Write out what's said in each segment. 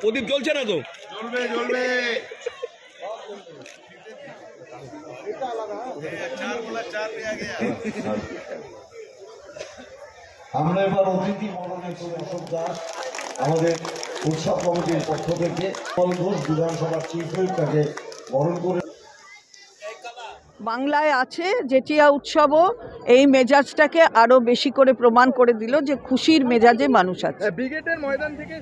প্রদীপ জ্বলছে না তো? জ্বলবে জ্বলবে। আমরা এবার অতিথি মনোনীত অশোক দাস আমাদের উৎসব কমিটির পক্ষ থেকে ঘোষ বিধানসভার চিফ হুইপ তাকে বরণ করে বাংলায় আছে জেঠিয়া উৎসবও এই মেজাজটাকে আরো বেশি করে প্রমাণ করে দিল যে খুশির মেজাজে মানুষ আছে। ব্রিগেডের ময়দান থেকে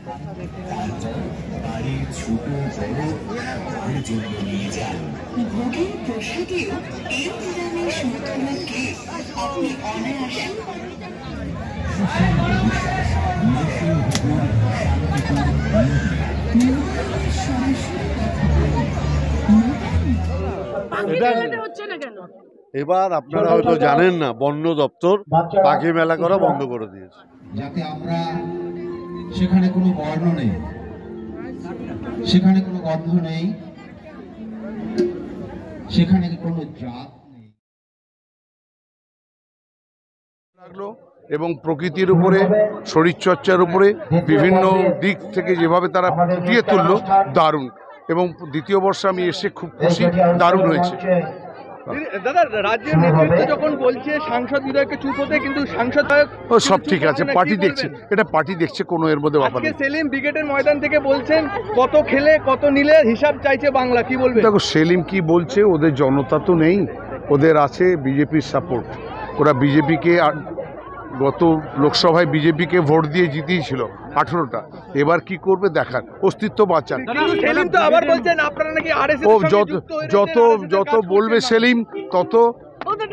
এবার আপনারা হয়তো জানেন না, বন্য দপ্তর পাখি মেলা করা বন্ধ করে দিয়েছে। যাতে আমরা সেখানে কোনো বর্ণ নেই, সেখানে কোনো গন্ধ নেই, সেখানে কোনো জাত নেই। এবং প্রকৃতির উপরে, শরীরচর্চার উপরে বিভিন্ন দিক থেকে যেভাবে তারা ফুটিয়ে তুললো, দারুণ। এবং দ্বিতীয় বর্ষে আমি এসে খুব খুশি, দারুণ হয়েছে। দাদা, রাজ্যের নেতৃত্ব যখন বলছে সাংসদ বিধায়ককে চুপ হতে, কিন্তু সাংসদ ও সব ঠিক আছে, পার্টি দেখছে, এটা পার্টি দেখছে, কোনো এর মধ্যে ব্যাপার নেই। সেলিম ব্রিগেডের ময়দান থেকে বলছেন কত খেলে কত নিলে হিসাব চাইছে বাংলা, কি বলবেন? দেখো সেলিম কি বলছে, ওদের জনতা তো নেই, ওদের আছে বিজেপির সাপোর্ট। ওরা বিজেপিকে গত লোকসভায় বিজেপিকে ভোট দিয়ে জিতিয়েছিল 18টা, এবার কি করবে দেখার, অস্তিত্ব বাঁচান। সেলিম তো আবার বলছেন আপনারা নাকি আরএসএস ও যত যত বলবে সেলিম তত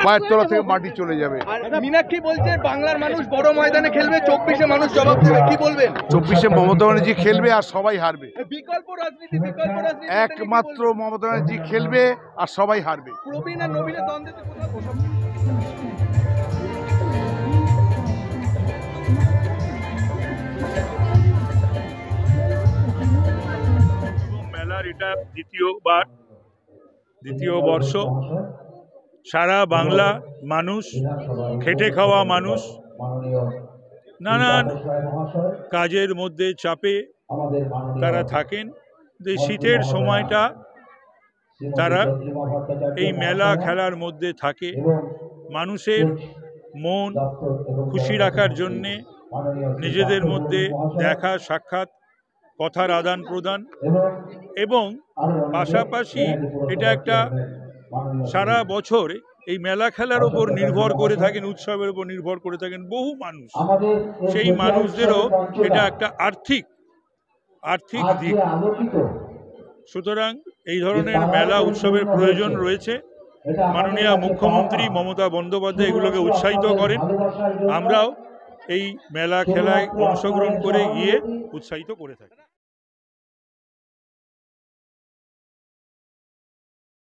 পায়ের তলা থেকে মাটি চলে যাবে। মীনাক্ষী বলছে বাংলার মানুষ বড় ময়দানে খেলবে, 24-এ মানুষ জবাব দেবে, কি বলবেন? 24-এ মমতা ব্যানার্জি খেলবে আর সবাই হারবে। বিকল্প রাজনীতি একমাত্র মমতা ব্যানার্জি খেলবে আর সবাই হারবে। প্রবীণ আর নবীনের দ্বন্দ্বে এটা দ্বিতীয় বর্ষ। সারা বাংলা মানুষ, খেটে খাওয়া মানুষ, নানান কাজের মধ্যে চাপে তারা থাকেন। শীতের সময়টা তারা এই মেলা খেলার মধ্যে থাকে। মানুষের মন খুশি রাখার জন্যে নিজেদের মধ্যে দেখা সাক্ষাৎ, কথার আদান প্রদান, এবং পাশাপাশি এটা একটা সারা বছর এই মেলা খেলার উপর নির্ভর করে থাকেন, উৎসবের উপর নির্ভর করে থাকেন বহু মানুষ। সেই মানুষদেরও এটা একটা আর্থিক দিক। সুতরাং এই ধরনের মেলা উৎসবের প্রয়োজন রয়েছে। মাননীয় মুখ্যমন্ত্রী মমতা বন্দ্যোপাধ্যায় এগুলোকে উৎসাহিত করেন। আমরাও এই মেলা খেলায় অংশগ্রহণ করে গিয়ে উৎসাহিত করে থাকি।